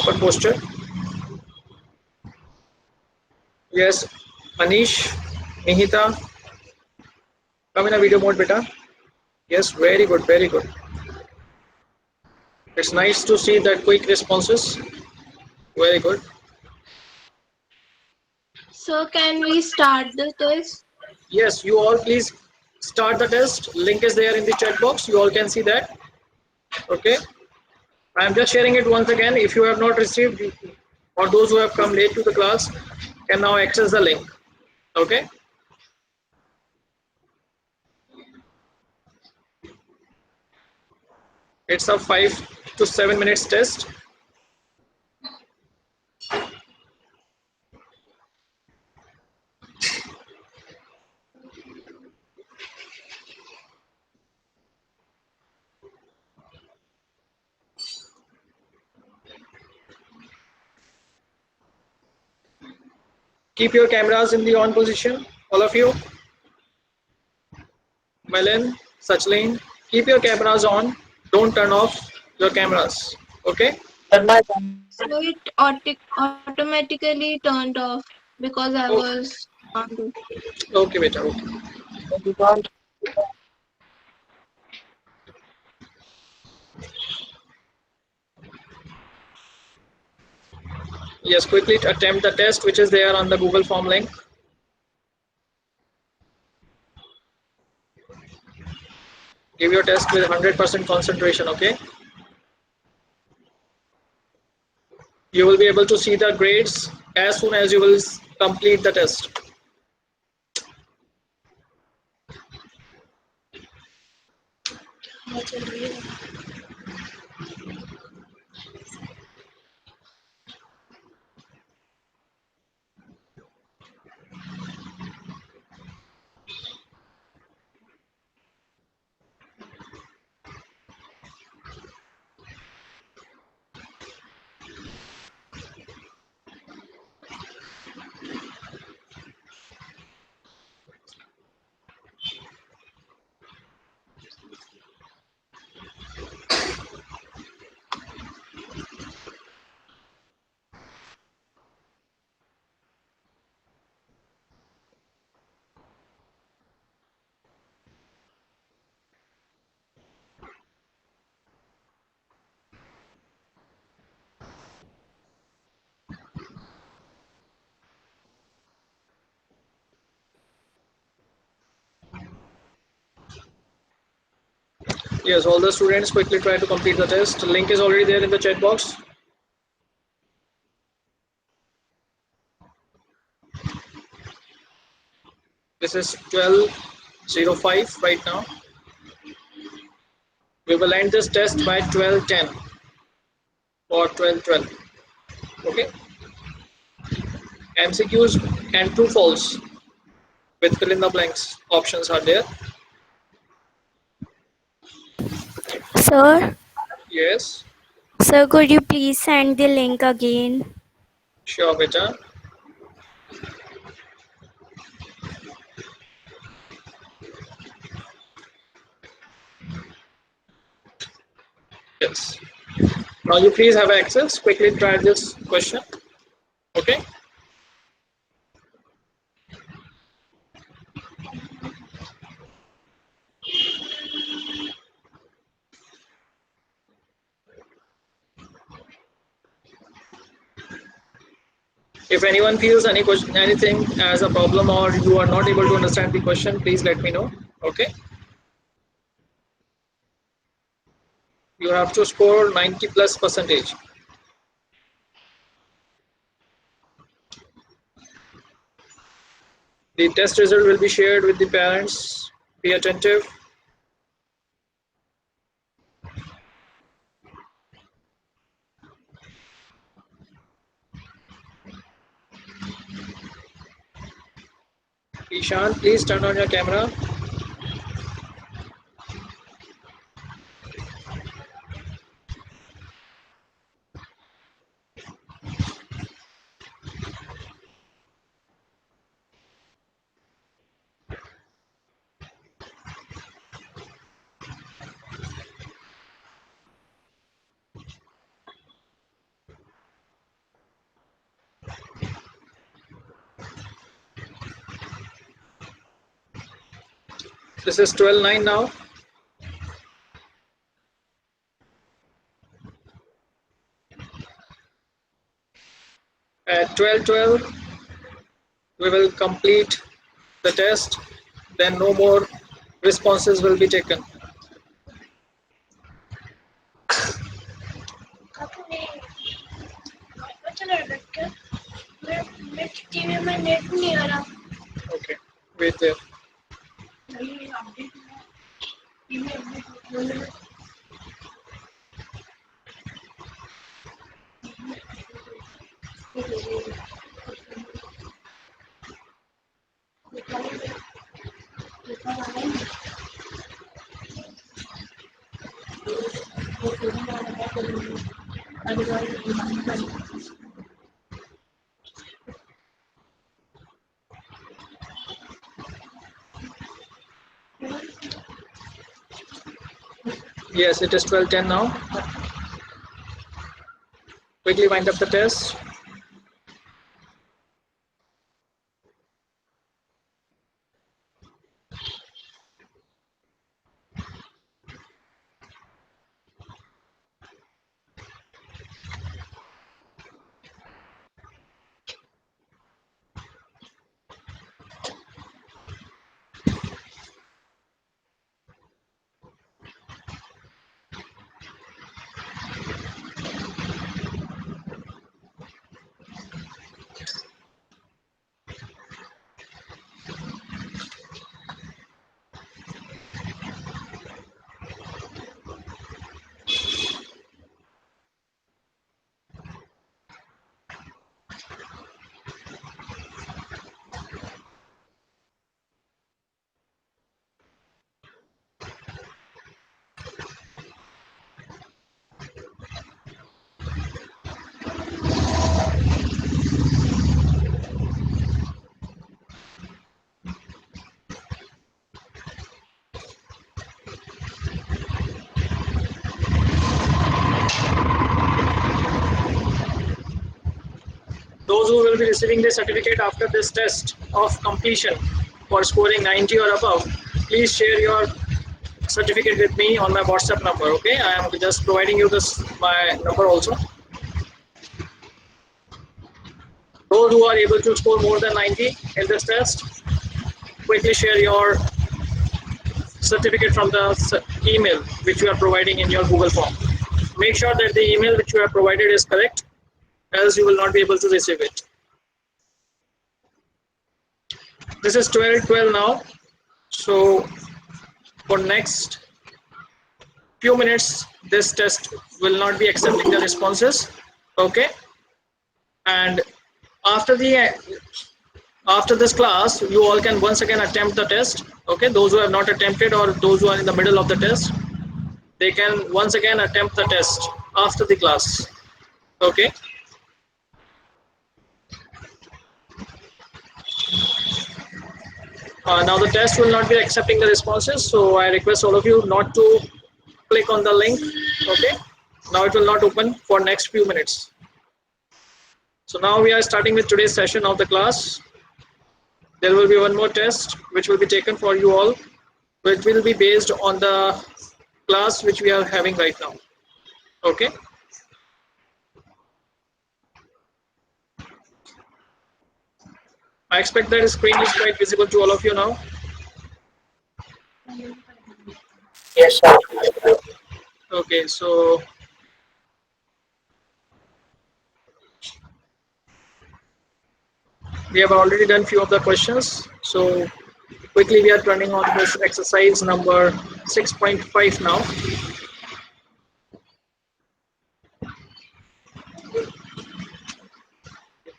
proper posture. Yes, Anish, Nihita, come in a video mode, beta. Yes, very good, very good. It's nice to see that quick responses. Very good. So can we start the test? Yes, you all please start the test. Link is there in the chat box. You all can see that. Okay. I am just sharing it once again. If you have not received, or those who have come late to the class, can now access the link. Okay. It's a 5 to 7 minutes test. Keep your cameras in the on position, all of you. Melin, Sachlin, keep your cameras on. Don't turn off your cameras. Okay? So it automatically turned off because I Oh, was on to. okay, beta. Okay. Yes, quickly attempt the test which is there on the Google form link. Give your test with 100% concentration, okay? You will be able to see the grades as soon as you will complete the test. Yes, all the students quickly try to complete the test. Link is already there in the chat box. This is 12:05 right now. We will end this test by 12:10 or 12:12. Okay. MCQs and true false with fill in the blanks options are there. Sir, Yes, sir, could you please send the link again? sure, beta. Yes. Now you please have access. Quickly try this question. Okay. If anyone feels any question, anything as a problem, or you are not able to understand the question, please let me know. Okay. You have to score 90 plus percentage. The test result will be shared with the parents. Be attentive. Ishan, please turn on your camera. This is 12:09 now. At 12:12, we will complete the test. Then no more responses will be taken. Okay, wait there. Yes, it is 12:10 now. Quickly wind up the test. Those who will be receiving the certificate after this test of completion for scoring 90 or above, please share your certificate with me on my WhatsApp number. Okay, I am just providing you this my number also. Those who are able to score more than 90 in this test, quickly share your certificate from the email which you are providing in your Google form. Make sure that the email which you have provided is correct, else you will not be able to receive it. This is 12:12 now. So for next few minutes, this test will not be accepting the responses. Okay, and after this class, you all can once again attempt the test. Okay, those who have not attempted or those who are in the middle of the test, they can once again attempt the test after the class. Okay. Now the test will not be accepting the responses, so I request all of you not to click on the link. Okay. Now it will not open for next few minutes. So now we are starting with today's session of the class. There will be one more test which will be taken for you all, which will be based on the class which we are having right now. Okay. I expect that the screen is quite visible to all of you now. Yes, sir. Okay, so we have already done few of the questions. So quickly we are turning on this exercise number 6.5 now.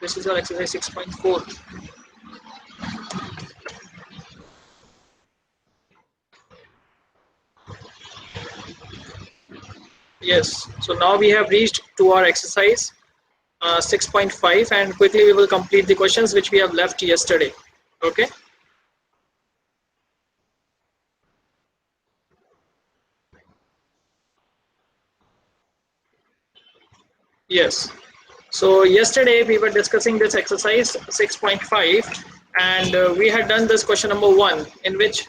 This is our exercise 6.4. Yes, so now we have reached to our exercise 6.5, and quickly we will complete the questions which we have left yesterday. Okay. Yes. So yesterday we were discussing this exercise 6.5, and we had done this question number 1, in which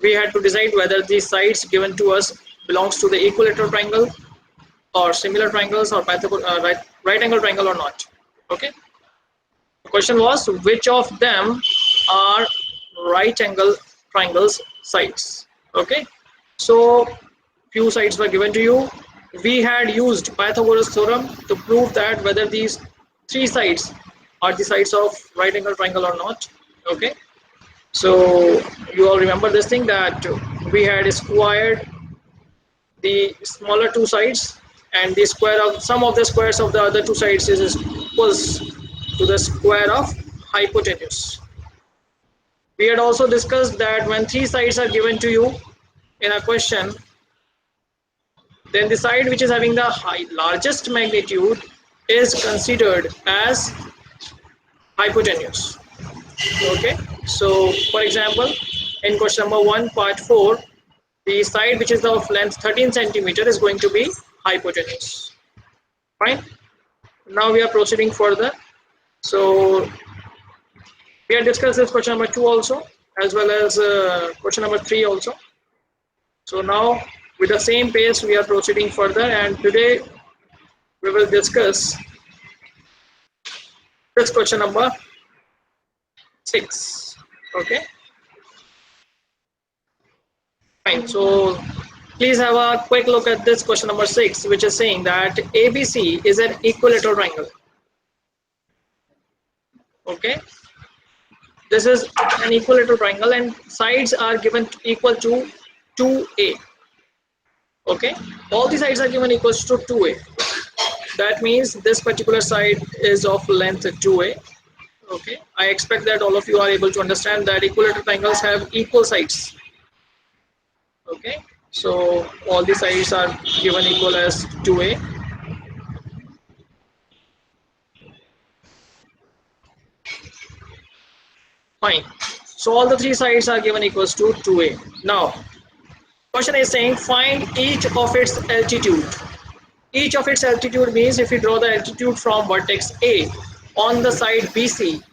we had to decide whether the sides given to us belongs to the equilateral triangle or similar triangles or right angle triangle or not. Okay. The question was which of them are right angle triangles sides. Okay. So few sides were given to you. We had used Pythagoras theorem to prove that whether these three sides are the sides of right angle triangle or not. Okay. So you all remember this thing that we had squared the smaller two sides and the square of some of the squares of the other two sides is equals to the square of hypotenuse. We had also discussed that when three sides are given to you in a question, then the side which is having the largest magnitude is considered as hypotenuse. Okay, so for example, in question number 1, part 4, the side which is of length 13 centimeter is going to be hypotenuse. Fine. Now we are proceeding further. So we have discussed this question number 2 also, as well as question number 3 also. So now with the same pace we are proceeding further, and today we will discuss this question number 6. Okay. Fine. So please have a quick look at this question number 6, which is saying that ABC is an equilateral triangle. Okay. This is an equilateral triangle and sides are given equal to 2a. Okay. All the sides are given equals to 2a. That means this particular side is of length 2a. Okay. I expect that all of you are able to understand that equilateral triangles have equal sides. Okay. So all the sides are given equal as 2a. Fine. So all the three sides are given equals to 2a. Now, question is saying find each of its altitude. Each of its altitude means if you draw the altitude from vertex A on the side BC,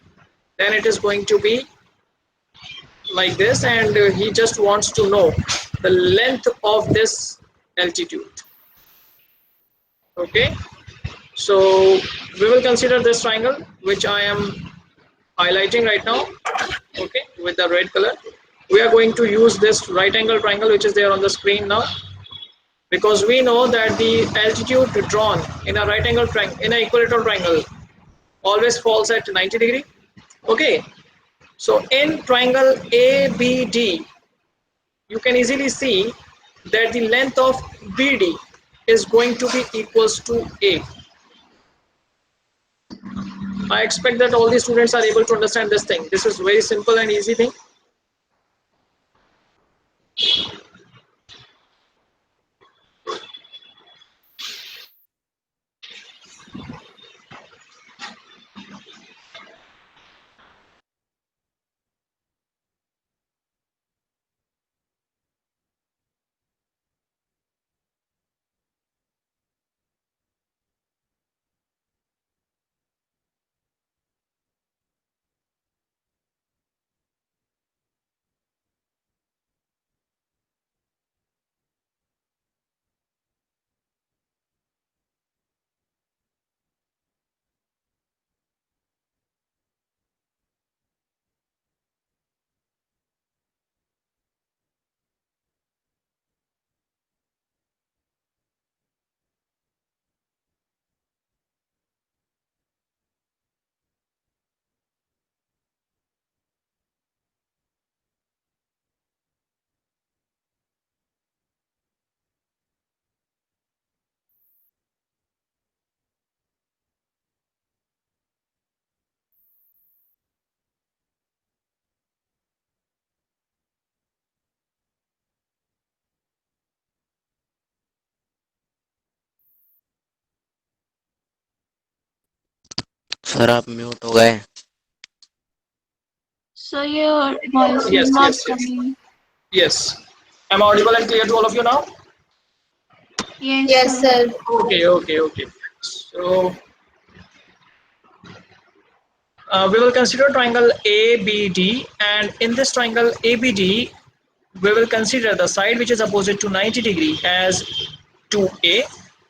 then it is going to be like this, and he just wants to know the length of this altitude. Okay. So we will consider this triangle which I am highlighting right now, okay, with the red color. We are going to use this right angle triangle which is there on the screen now, because we know that the altitude drawn in a right angle triangle, in an equilateral triangle, always falls at 90 degree. Okay, so in triangle ABD, you can easily see that the length of BD is going to be equals to A. I expect that all the students are able to understand this thing. This is very simple and easy thing. Sir आप mute हो गए। So your voice is Yes, not yes, yes. coming. Yes. Am I audible and clear to all of you now? Yes, Yes, sir. sir. Okay, okay, okay. So we will consider triangle ABD, and in this triangle ABD, we will consider the side which is opposite to 90 degree as 2a,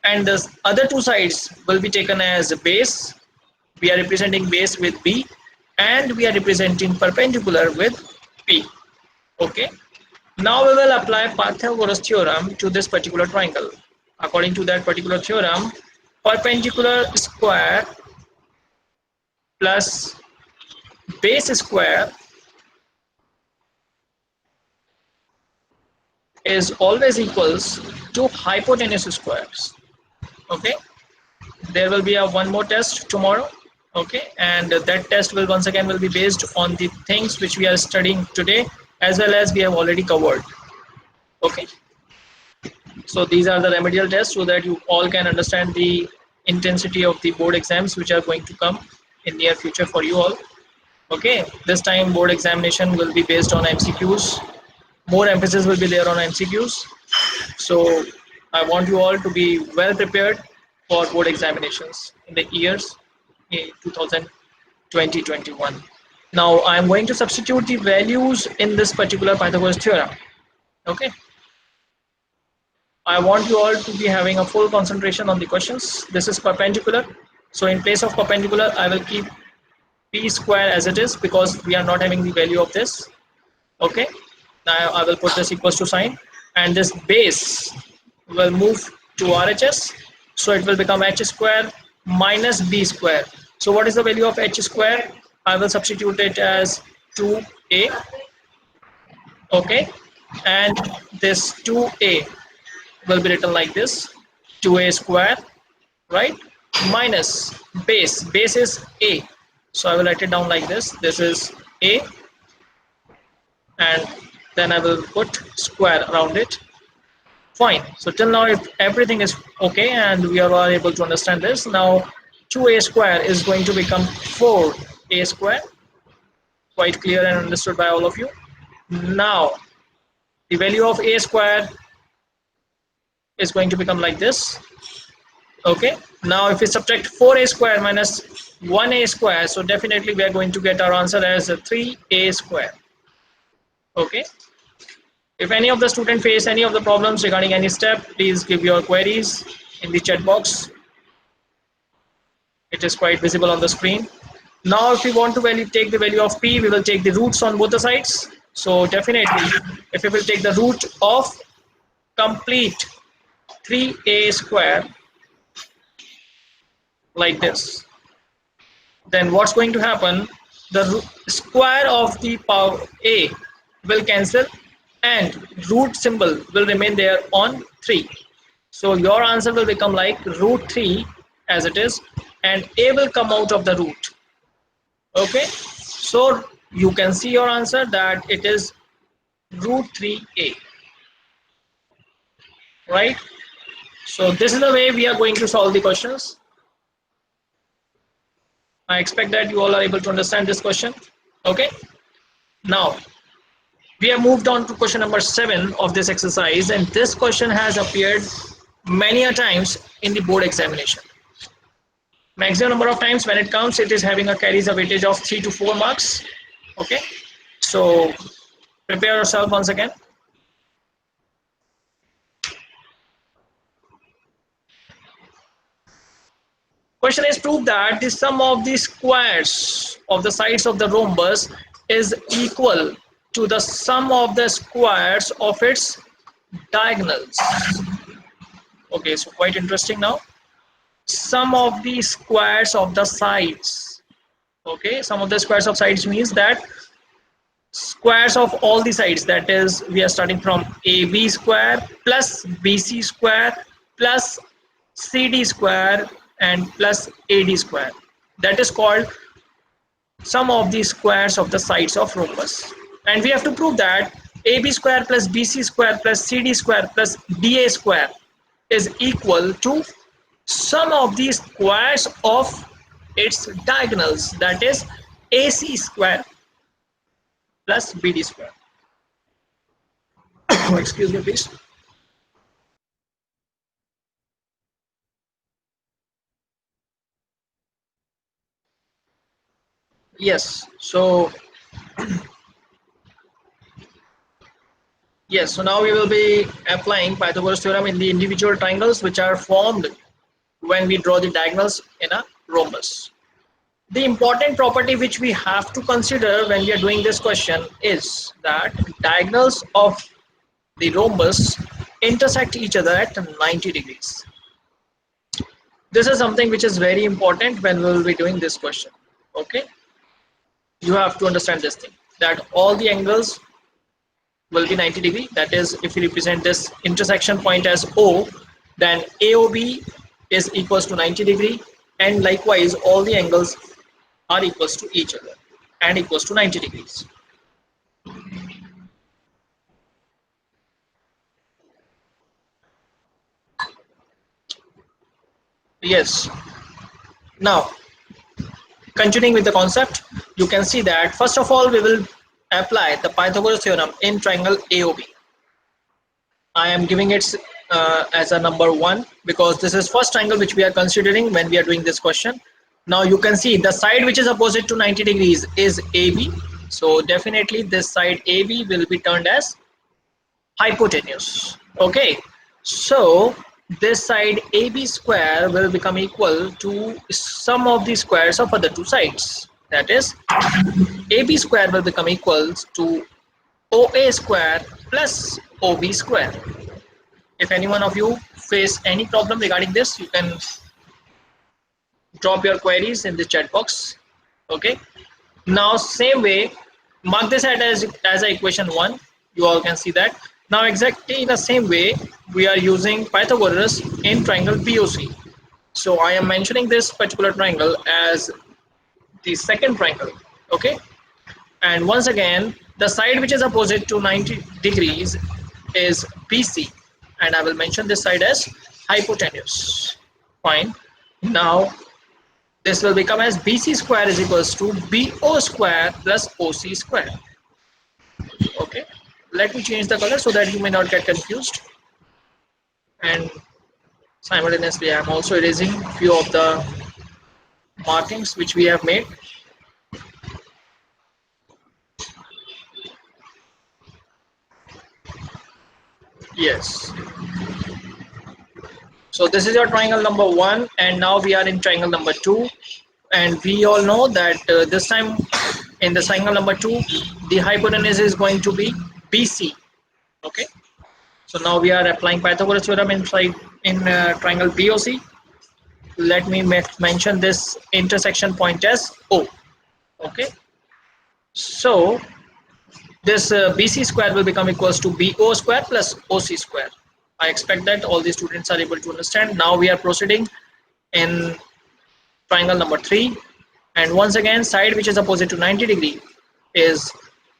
and the other two sides will be taken as base. We are representing base with b, and we are representing perpendicular with p. Okay. Now we will apply Pythagoras theorem to this particular triangle. According to that particular theorem, perpendicular square plus base square is always equals to hypotenuse squares. Okay, there will be a one more test tomorrow. Okay, and that test will once again will be based on the things which we are studying today, as well as we have already covered. Okay, so these are the remedial tests so that you all can understand the intensity of the board exams which are going to come in near future for you all. Okay, this time board examination will be based on MCQs. More emphasis will be there on MCQs. So I want you all to be well prepared for board examinations in the years 2020-21. Now I am going to substitute the values in this particular Pythagoras theorem. Okay. I want you all to be having a full concentration on the questions. This is perpendicular. So in place of perpendicular, I will keep p square as it is because we are not having the value of this. Okay. Now I will put this equals to sign, and this base will move to RHS. So it will become h square minus b square. So what is the value of h square? I will substitute it as 2a. Okay. And this 2a will be written like this, 2a square, right, minus base is a, so I will write it down like this is a, and then I will put square around it. Fine. So till now if everything is okay and we are all able to understand this, now 2a square is going to become 4a square. Quite clear and understood by all of you. Now the value of a square is going to become like this. Okay, now if we subtract 4a square minus 1a square, so definitely we are going to get our answer as 3a square. Okay, if any of the student face any of the problems regarding any step, please give your queries in the chat box. It is quite visible on the screen. Now if we want to take the value of p, we will take the roots on both the sides. So definitely if we will take the root of complete 3a square like this, then what's going to happen, the square of the power a will cancel and root symbol will remain there on 3. So your answer will become like root 3 as it is, and a will come out of the root. Okay, so you can see your answer that it is root 3a, right? So this is the way we are going to solve the questions. I expect that you all are able to understand this question. Okay, now we have moved on to question number 7 of this exercise, and this question has appeared many a times in the board examination. Maximum number of times when it comes, it is having a carries a weightage of 3 to 4 marks. Okay, so prepare yourself once again. Question is, prove that the sum of the squares of the sides of the rhombus is equal to the sum of the squares of its diagonals. Okay, so quite interesting now. Sum of the squares of the sides. Okay, sum of the squares of sides means that squares of all the sides, that is we are starting from AB square plus BC square plus CD square and plus AD square. That is called sum of the squares of the sides of rhombus. And we have to prove that AB square plus BC square plus CD square plus DA square is equal to sum of the squares of its diagonals, that is AC square plus BD square. Excuse me, please. Yes, so Yes, so now we will be applying Pythagoras theorem in the individual triangles which are formed when we draw the diagonals in a rhombus. The important property which we have to consider when we are doing this question is that diagonals of the rhombus intersect each other at 90 degrees. This is something which is very important when we will be doing this question. Okay, you have to understand this thing, that all the angles will be 90 degree. That is, if we represent this intersection point as O, then AOB is equals to 90 degree, and likewise all the angles are equals to each other and equals to 90 degrees. Yes. Now, continuing with the concept, you can see that first of all we will apply the Pythagoras theorem in triangle AOB. I am giving it as a number 1 because this is first triangle which we are considering when we are doing this question. Now you can see the side which is opposite to 90 degrees is AB. So definitely this side AB will be turned as hypotenuse. Okay, so this side AB square will become equal to sum of the squares of other two sides. That is, AB square will become equals to OA square plus OB square. If any one of you face any problem regarding this, you can drop your queries in the chat box. Okay, now same way, mark this as a equation 1. You all can see that. Now exactly in the same way we are using Pythagoras in triangle BOC. So I am mentioning this particular triangle as the second triangle. Okay, and once again the side which is opposite to 90 degrees is BC, and I will mention this side as hypotenuse. Fine. Now this will become as BC square is equals to BO square plus OC square. Okay, let me change the color so that you may not get confused, and simultaneously I am also erasing few of the markings which we have made. Yes, so this is your triangle number 1, and now we are in triangle number 2, and we all know that this time in the triangle number 2 the hypotenuse is going to be BC. Okay, so now we are applying Pythagoras theorem in triangle BOC. Let me mention this intersection point as O. Okay, so this BC square will become equals to BO square plus OC square. I expect that all the students are able to understand. Now we are proceeding in triangle number 3, and once again side which is opposite to 90 degree is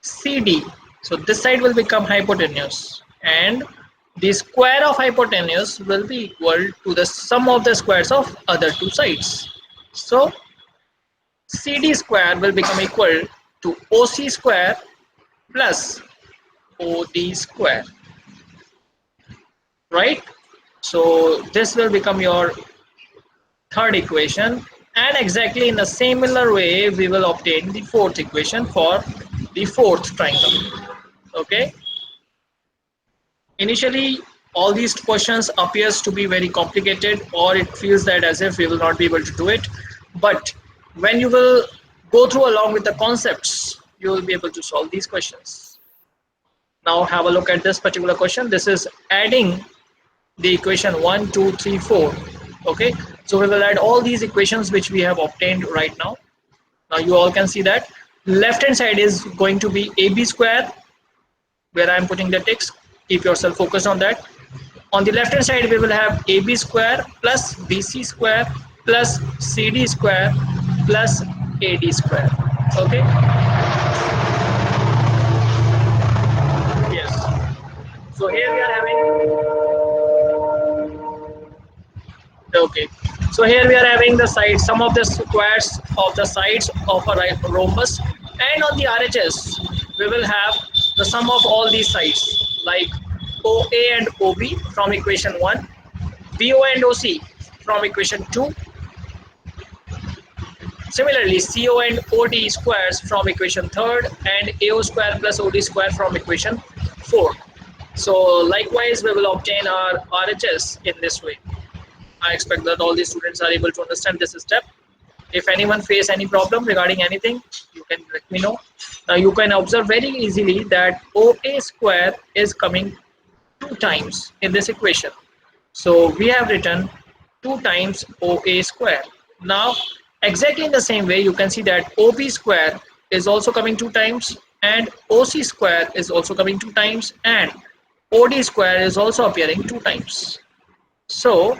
CD. So this side will become hypotenuse, and the square of hypotenuse will be equal to the sum of the squares of other two sides. So CD square will become equal to OC square plus OD square, right? So this will become your third equation, and exactly in the similar way we will obtain the fourth equation for the fourth triangle. Okay, initially all these questions appears to be very complicated, or it feels that as if we will not be able to do it, but when you will go through along with the concepts, you will be able to solve these questions. Now have a look at this particular question. This is adding the equation 1, 2, 3, 4. Okay, so we will add all these equations which we have obtained right now. Now you all can see that left hand side is going to be AB square, where I am putting the ticks. Keep yourself focused on that. On the left hand side we will have AB square plus BC square plus CD square plus AD square. Okay, yes, so here we are having, okay, so here we are having the sides, some of the squares of the sides of a rhombus, and on the RHS we will have the sum of all these sides, like OA and OB from equation 1, BO and OC from equation 2, similarly CO and OD squares from equation 3rd, and AO square plus OD square from equation 4. So likewise, we will obtain our RHS in this way. I expect that all the students are able to understand this step. If anyone face any problem regarding anything, you can let me know. Now you can observe very easily that OA square is coming 2 times in this equation. So we have written 2 times OA square. Now exactly in the same way you can see that OB square is also coming 2 times and OC square is also coming 2 times and OD square is also appearing 2 times. So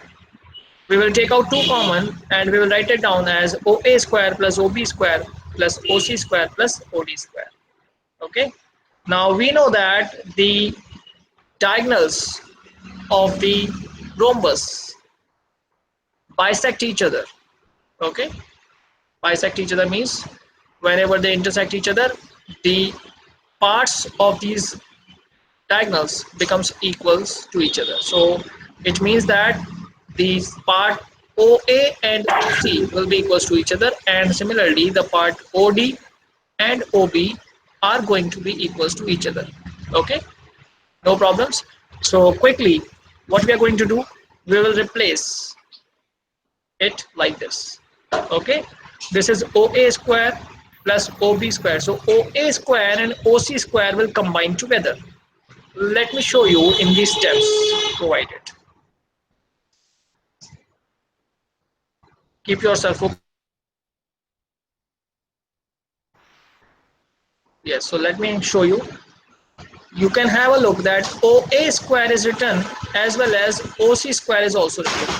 we will take out 2 common and we will write it down as OA square plus OB square plus OC square plus OD square. Okay. Now we know that the diagonals of the rhombus bisect each other. Okay. Bisect each other means whenever they intersect each other, the parts of these diagonals becomes equals to each other. So it means that these part OA and OC will be equals to each other, and similarly the part OD and OB are going to be equals to each other. Okay, no problems. So quickly, what we are going to do, we will replace it like this. Okay, this is OA square plus OB square. So OA square and OC square will combine together. Let me show you in these steps provided. Keep yourself focused. Yes, so let me show you. You can have a look that OA square is written as well as OC square is also written.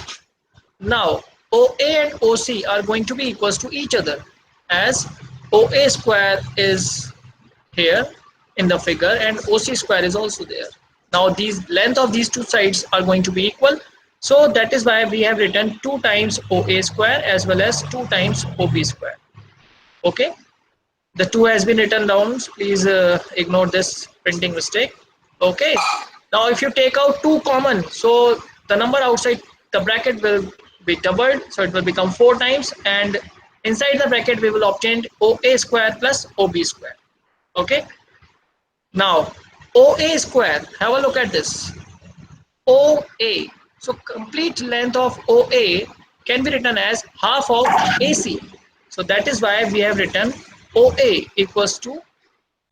Now OA and OC are going to be equals to each other as OA square is here in the figure and OC square is also there. Now these length of these two sides are going to be equal. So that is why we have written 2 times OA square as well as 2 times OB square. Okay. The 2 has been written down. Please ignore this printing mistake. Okay. Now if you take out 2 common, so the number outside the bracket will be doubled. So it will become 4 times, and inside the bracket we will obtain OA square plus OB square. Okay. Now OA square, have a look at this. OA. So complete length of OA can be written as half of AC. So that is why we have written OA equals to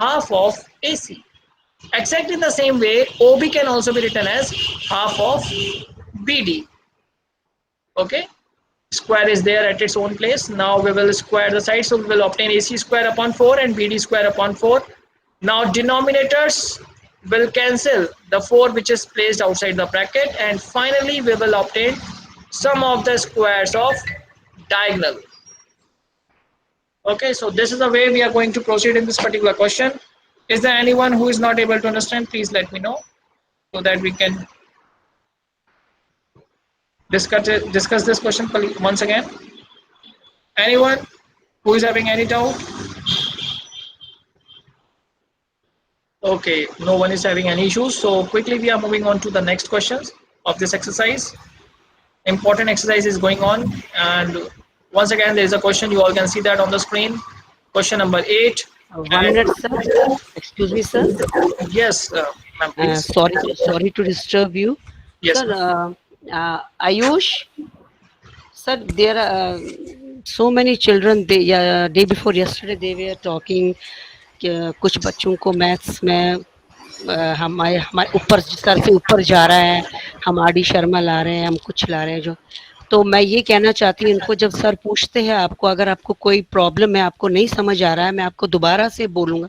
half of AC. Exactly in the same way, OB can also be written as half of BD. Okay. Square is there at its own place. Now we will square the sides. So we will obtain AC square upon 4 and BD square upon 4. Now denominators will cancel the 4 which is placed outside the bracket, and finally we will obtain sum of the squares of diagonal. Okay, so this is the way we are going to proceed in this particular question. Is there anyone who is not able to understand? Please let me know so that we can discuss this question once again. Anyone who is having any doubt? Okay, no one is having any issues. So quickly we are moving on to the next questions of this exercise. Important exercise is going on, and once again there is a question. You all can see that on the screen. Question number 8. 1 minute, sir. Excuse me, sir. Yes, ma'am, please. Sorry to disturb you. Yes, Sir, Ayush, sir, there are so many children. Day before yesterday, they were talking कि कुछ बच्चों को maths में हमारे ऊपर sir से ऊपर जा रहा है, हम आर डी शर्मा ला रहे हैं, हम कुछ ला रहे हैं जो. तो मैं ये कहना चाहती हूँ इनको, जब सर पूछते हैं आपको, अगर आपको कोई प्रॉब्लम है, आपको नहीं समझ आ रहा है, मैं आपको दोबारा से बोलूँगा,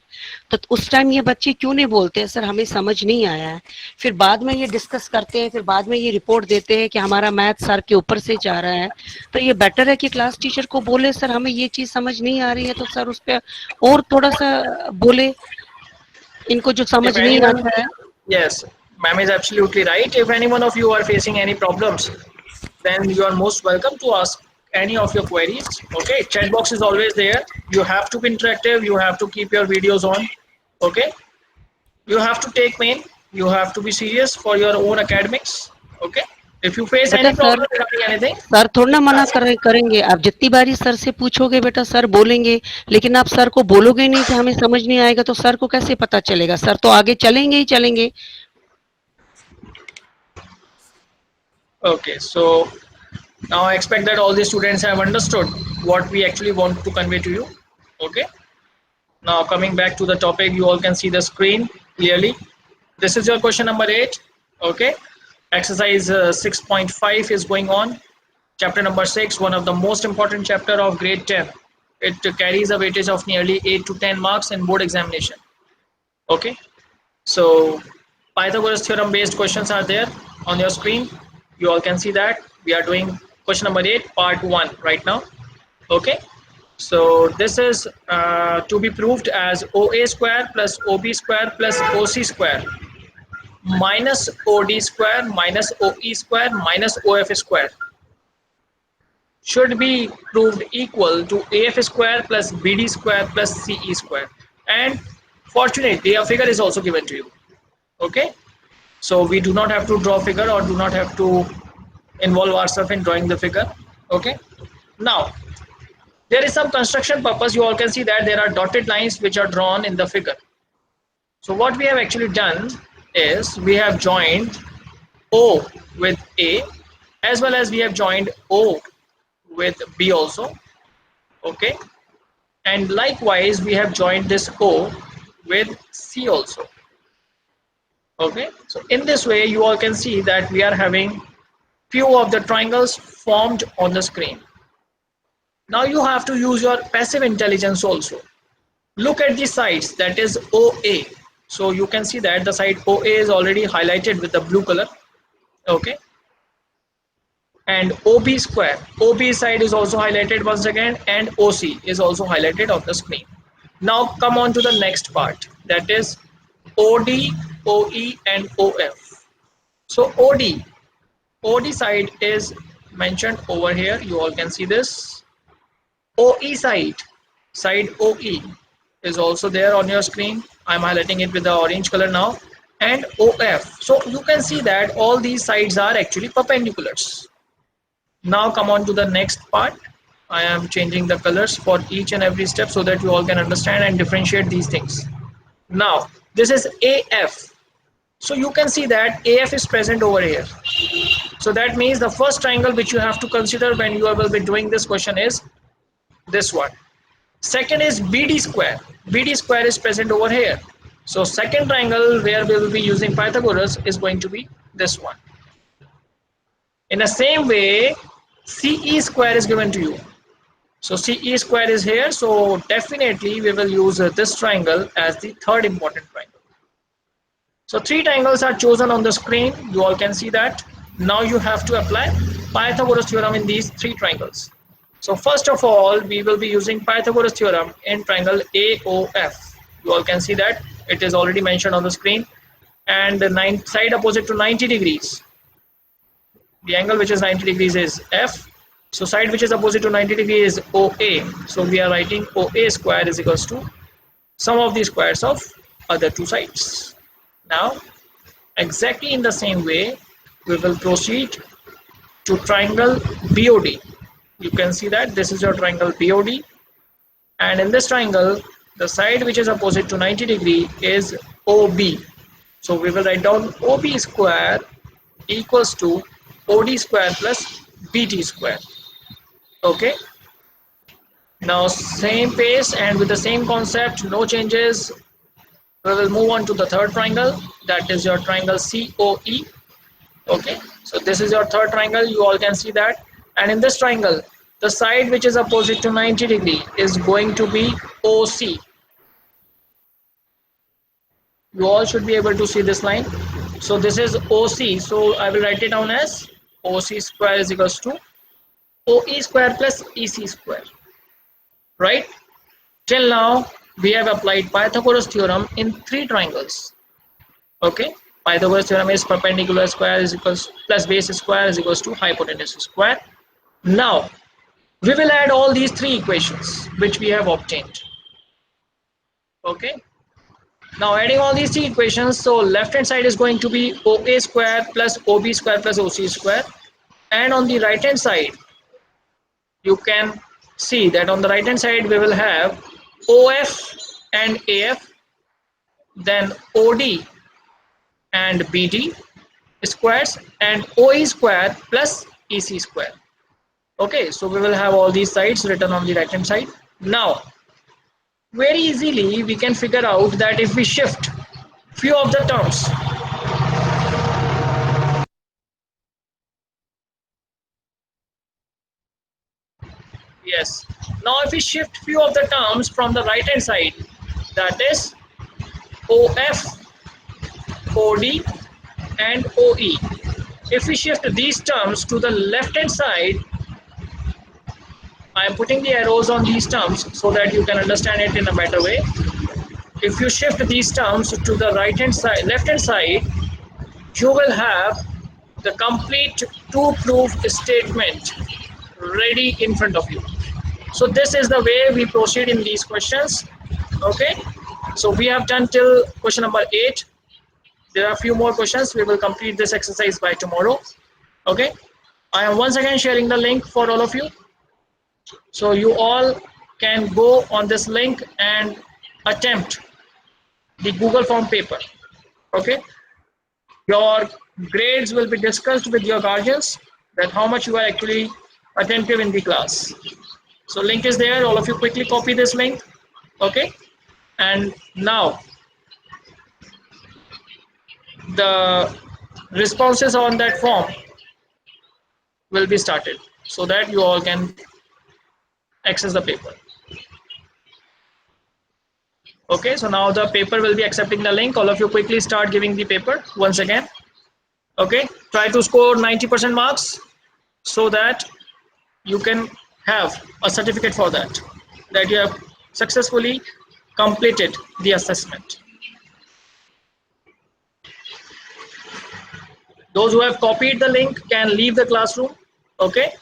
तो उस टाइम ये बच्चे क्यों नहीं बोलते हैं सर हमें समझ नहीं आया है. फिर बाद में ये डिस्कस करते हैं, फिर बाद में ये रिपोर्ट देते हैं कि हमारा मैथ सर के ऊपर से जा रहा है. तो ये बेटर है कि क्लास टीचर को बोले सर हमें ये चीज़ समझ नहीं आ रही है, तो सर उस पर और थोड़ा सा बोले इनको जो समझ नहीं आता है. Yes, ma'am is absolutely right. If any one of you are facing any problems, then you are most welcome to ask any of your queries. Okay, chat box is always there. You have to be interactive. You have to keep your videos on. Okay, you have to take pain. You have to be serious for your own academics. Okay, if you face any problem regarding anything, sir थोड़ा ना मना करेंगे. आप जितनी बारी sir से पूछोगे बेटा सर बोलेंगे, लेकिन आप सर को बोलोगे नहीं कि हमें समझ नहीं आएगा, तो सर को कैसे पता चलेगा. सर तो आगे चलेंगे ही चलेंगे. Okay, so now I expect that all the students have understood what we actually want to convey to you. Okay, now coming back to the topic, you all can see the screen clearly. This is your question number 8. Okay, exercise 6.5 is going on. Chapter number 6, one of the most important chapter of grade 10. It carries a weightage of nearly 8 to 10 marks in board examination. Okay, so Pythagoras theorem based questions are there on your screen. You all can see that we are doing question number 8 part 1 right now. Okay, so this is to be proved as OA square plus OB square plus OC square minus OD square minus OE square minus OF square should be proved equal to AF square plus BD square plus CE square. And fortunately, a figure is also given to you. Okay, so we do not have to draw figure or do not have to involve ourselves in drawing the figure. Okay, now there is some construction purpose. You all can see that there are dotted lines which are drawn in the figure. So what we have actually done is we have joined O with A as well as we have joined O with B also. Okay, and likewise we have joined this O with C also. Okay, so in this way you all can see that we are having few of the triangles formed on the screen. Now you have to use your passive intelligence also. Look at the sides, that is OA. So you can see that the side OA is already highlighted with the blue color. Okay, and OB square, OB side is also highlighted once again, and OC is also highlighted on the screen. Now come on to the next part, that is OD, OE and OF. So OD side is mentioned over here, you all can see this. OE side OE is also there on your screen. I'm highlighting it with the orange color now. And OF. So you can see that all these sides are actually perpendiculars. Now come on to the next part. I am changing the colors for each and every step so that you all can understand and differentiate these things. Now this is AF. So you can see that AF is present over here. So that means the first triangle which you have to consider when you will be doing this question is this one. Second is BD square. BD square is present over here. So second triangle where we will be using Pythagoras is going to be this one. In the same way, CE square is given to you. So CE square is here. So definitely we will use this triangle as the third important triangle. So three triangles are chosen on the screen. You all can see that. Now you have to apply Pythagoras theorem in these three triangles. So first of all, we will be using Pythagoras theorem in triangle AOF. You all can see that it is already mentioned on the screen. And the side opposite to 90 degrees. The angle which is 90 degrees is F. So side which is opposite to 90 degrees is OA. So we are writing OA square is equals to sum of the squares of other two sides. Now, exactly in the same way, we will proceed to triangle BOD. You can see that this is your triangle BOD, and in this triangle, the side which is opposite to 90 degree is OB. So we will write down OB square equals to OD square plus BT square. Okay. Now same pace and with the same concept, no changes. We will move on to the third triangle, that is your triangle COE. Okay, so this is your third triangle, you all can see that. And in this triangle, the side which is opposite to 90 degree is going to be OC. You all should be able to see this line. So this is OC, so I will write it down as OC square is equals to OE square plus EC square. Right? Till now, we have applied Pythagoras theorem in three triangles. Okay, Pythagoras theorem is perpendicular square is equals plus base square is equals to hypotenuse square. Now we will add all these three equations which we have obtained. Okay, now adding all these three equations, so left hand side is going to be OA square plus OB square plus OC square, and on the right hand side you can see that on the right hand side we will have OF and AF, then OD and BD, squares and OE square plus EC square. Okay, so we will have all these sides written on the right hand side. Now, very easily we can figure out that if we shift few of the terms, yes, now if we shift few of the terms from the right hand side, that is OF, OD and OE. If we shift these terms to the left hand side, I am putting the arrows on these terms so that you can understand it in a better way. If you shift these terms to the right hand side, left hand side, you will have the complete two proof statement ready in front of you. So this is the way we proceed in these questions. Okay, so we have done till question number 8. There are a few more questions. We will complete this exercise by tomorrow. Okay, I am once again sharing the link for all of you, so you all can go on this link and attempt the Google form paper. Okay, your grades will be discussed with your guardians, that how much you are actually attentive in the class. So link is there, all of you quickly copy this link. Okay, and now the responses on that form will be started so that you all can access the paper. Okay, so now the paper will be accepting the link. All of you quickly start giving the paper once again. Okay, try to score 90% marks so that you can have a certificate for that, that you have successfully completed the assessment. Those who have copied the link can leave the classroom. Okay,